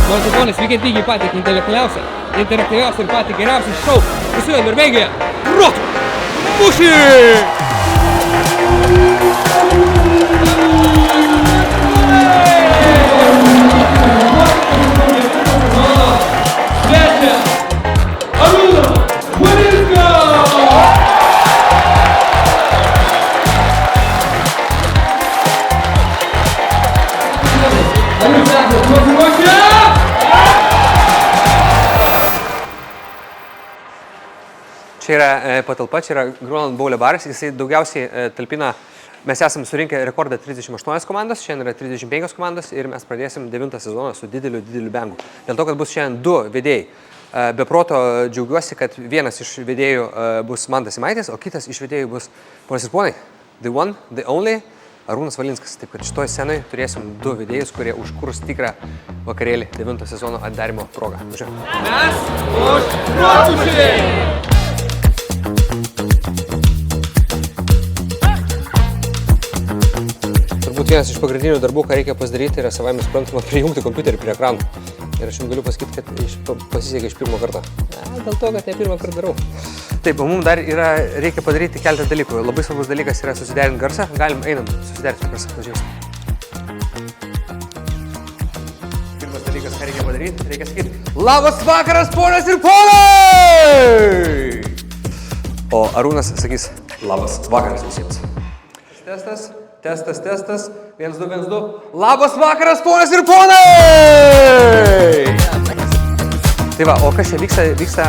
Nors žmonės lygiai patį intelektualiausią, interaktyviausią ir patį geriausią šou visoje Norvegijoje. Protų mūšį! Čia yra patalpa, čia yra Groenland Bowlio baras, jisai daugiausiai talpina, mes esame surinkę rekordą 38 komandos, šiandien yra 35 komandos ir mes pradėsim 9 sezoną su dideliu bengu. Dėl to, kad bus šiandien 2 vedėjai. Be proto džiaugiuosi, kad vienas iš vedėjų bus Mantas Simaitis, o kitas iš vedėjų bus, ponas ir ponai, the one, the only, Arūnas Valinskas. Taip kad šitoj scenai turėsim 2 vedėjus, kurie užkurs tikrą vakarėlį 9 sezono atidarymo progą. Mes už Rotušį! Turbūt vienas iš pagrindinių darbų, ką reikia pasidaryti, yra savaime suprantama prijungti kompiuterį prie ekranų. Ir aš jums galiu pasakyti, kad pasisekė iš pirmo karto. Dėl to, kad ne pirmą kartą darau. Taip, o mums dar reikia padaryti keletą dalykų. Labai svarbus dalykas yra susiderinti garsą. Galim, einam, susiderinti garsą. Pažiūrėsim. Pirmas dalykas, ką reikia padaryti, reikia sakyti: labas vakaras, ponios ir ponai! O Arūnas sakys: labas vakaras visiems. Testas. 1, 2, 1, 2. Labas vakaras, ponios ir ponai! Tai va, o kas čia vyksta,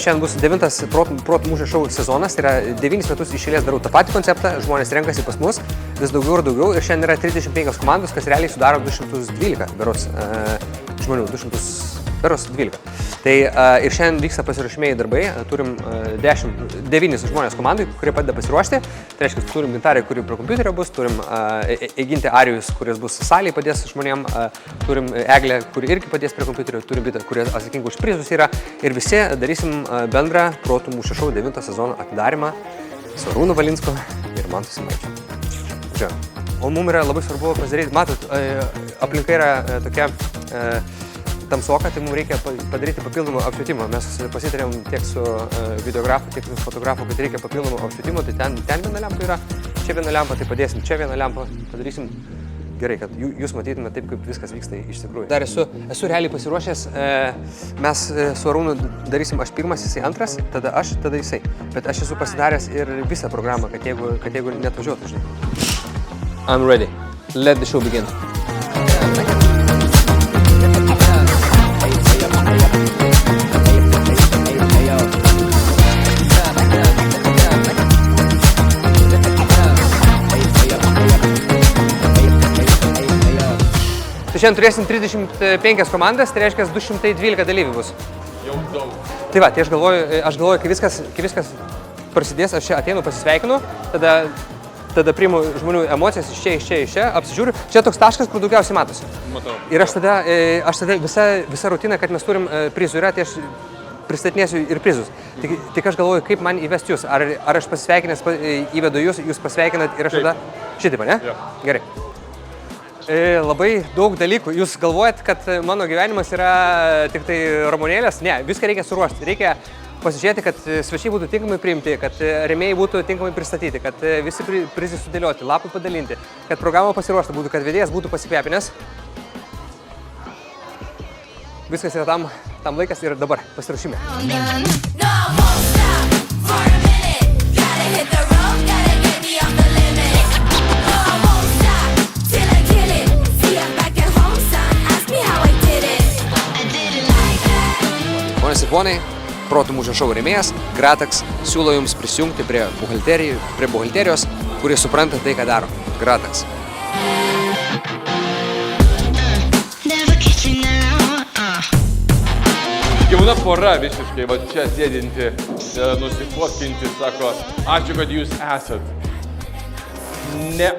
šiandien bus 9 protų mūšio šou sezonas, tai yra 9 metus iš eilės darau tą patį konceptą, žmonės renkasi pas mus vis daugiau ir daugiau ir šiandien yra 35 komandos, kas realiai sudaro 212 berods žmonių, 212. Tai ir šiandien vyksta pasiruošimieji darbai, turim 9 žmonės komandai, kurie padeda pasiruošti, tai reiškia, turim Gintarę, kuri prie kompiuterio bus, turim Egintę Arijus, kuris bus salėje padės žmonėm, turim Eglę, kuri irgi padės prie kompiuterio, turim Bitą, kurie atsakinga už prizus yra ir visi darysim bendrą Protų mūšio šou 9 sezono atidarymą su Arūnu Valinsku ir Mantu Simaičiu. O mums yra labai svarbu pasidaryti, matot, aplinka yra tokia tamsoka, tai mums reikia padaryti papildomą apšvietimą. Mes pasitarėm tiek su videografu, tiek su fotografu, kad reikia papildomą apšvietimo, tai ten viena lempa yra, čia viena lempa, tai padėsim čia vieną lempą, padarysim gerai, kad jūs matytumėte taip, kaip viskas vyksta iš tikrųjų. Dar esu realiai pasiruošęs, mes su Arūnu darysim aš pirmas, jisai antras, tada aš, tada jisai. Bet aš esu pasidaręs ir visą programą, kad jeigu netvažiuotų, žinai. I'm ready. Let the show begin. Šiandien turėsim 35 komandas, tai reiškia 212 dalyvių bus. Jau daug. Tai va, tai aš galvoju, kai viskas prasidės, aš čia ateinu, pasisveikinu, tada priimu žmonių emocijas iš čia, apsižiūriu. Čia toks taškas, kur daugiausiai matosi. Matau. Ir aš tada visa rutina, kad mes turim prizų yra, tai aš pristatinėsiu ir prizus. Tik aš galvoju, kaip man įvesti jūs. Ar aš pasveikinęs įvedu jūs pasveikinat ir aš tada šitaip, ne? Ja. Gerai. Labai daug dalykų. Jūs galvojat, kad mano gyvenimas yra tik tai ramonėlės? Ne, viską reikia suruošti. Reikia pasižiūrėti, kad svečiai būtų tinkamai priimti, kad rėmėjai būtų tinkamai pristatyti, kad visi prizai sudėlioti, lapai padalinti, kad programa pasiruošta būtų, kad vedėjas būtų pasipepinęs. Viskas yra tam laikas ir dabar pasiruošime. Ponas ir ponai, Protų mūšio šou rėmėjas Gratax siūlo jums prisijungti prie buhalterijos, kurie supranta tai, ką daro. Gratax. Jauna pora visiškai, va čia sėdinti, nusifotkinti, sako, ačiū, kad jūs esat. Ne,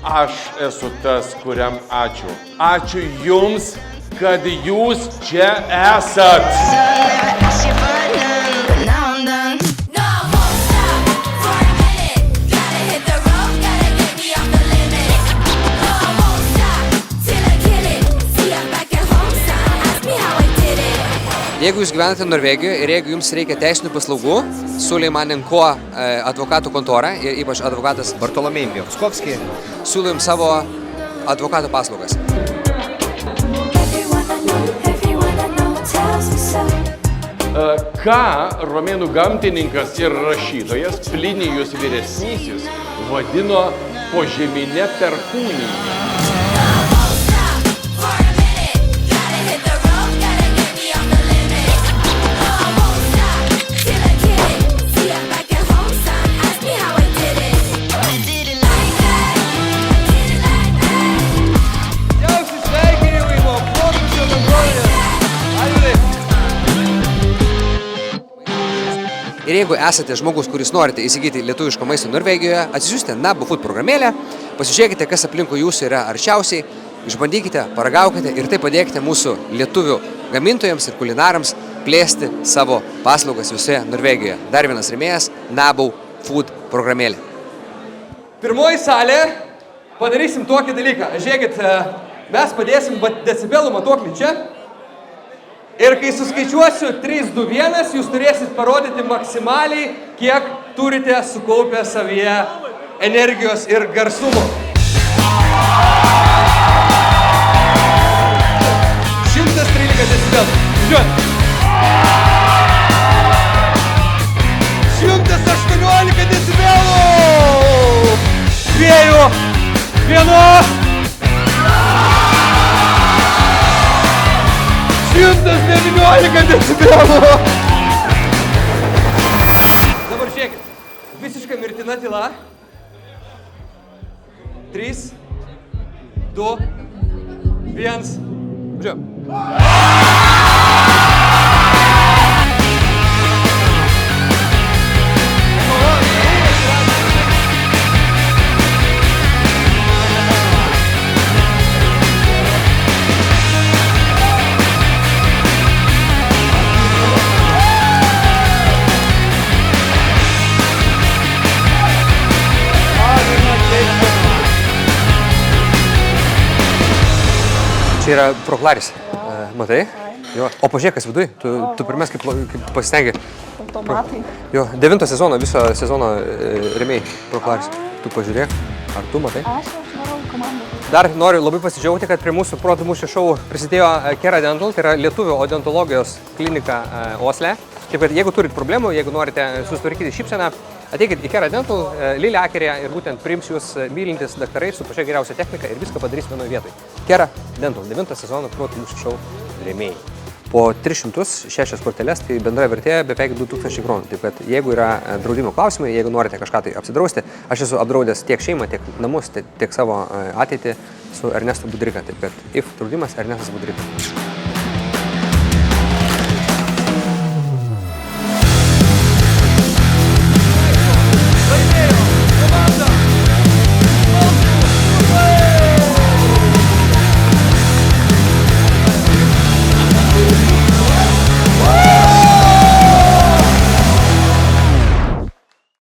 aš esu tas, kuriam ačiū. Ačiū jums, kad jūs čia esat. Jeigu jūs gyvenate Norvegijoje ir jeigu jums reikia teisinių paslaugų, siūlė man Inko advokatų kontorą, ir ypač advokatas Bartolomej Bielskovski. siūlo jums savo advokato paslaugas. Ką romėnų gamtininkas ir rašytojas Plinijus vyresnysis vadino požeminė perkūnija? Ir jeigu esate žmogus, kuris norite įsigyti lietuviško maisto Norvegijoje, atsisiųskite Nabo Food programėlę, pasižiūrėkite, kas aplinkui jūsų yra arčiausiai, išbandykite, paragaukite ir taip padėkite mūsų lietuvių gamintojams ir kulinarams plėsti savo paslaugas visoje Norvegijoje. Dar vienas rėmėjas – Nabo Food programėlė. Pirmoji salė, padarysim tokį dalyką. Žiūrėkit, mes padėsim decibelų matuoklį čia. Ir kai suskaičiuosiu 3, 2, 1, jūs turėsit parodyti maksimaliai, kiek turite sukaupę savyje energijos ir garsumo. 113 decibelų. Žiūrėt. 118 decibelų. 2, 1. 119 decibelų! Dabar žiūrėkit, visiškai mirtina tyla. 3, 2, 1. Žiūrėjom. Čia yra Proklaris, matai? Jo. O pažiūrėk, kas viduj, tu pirmės kaip pasistengi. Automatai. Jo, 9 sezono, viso sezono rėmėjai Proklaris. Tu pažiūrėk, ar tu matai? Aš varau komandą. Dar noriu labai pasidžiaugti, kad prie mūsų protų mūšio šou prisidėjo Kera Dental, tai yra lietuvių odontologijos klinika Osle. Taip kad jeigu turit problemų, jeigu norite susitvarkyti šypseną, ateikit į Kera Dental, Lilė Akerėje ir būtent priims jūs mylintis daktarai su pačia geriausia technika ir viską padarys vienoje vietoje. Kera Dental, 9 sezono protų mūšio šou rėmėjai. Po 306 korteles, tai bendra vertė beveik 2000 kronų. Taip kad jeigu yra draudimo klausimai, jeigu norite kažką tai apsidrausti, aš esu apdraudęs tiek šeimą, tiek namus, tiek savo ateitį su Ernestu Budrika. Taip kad IF draudimas Ernestas Budrika.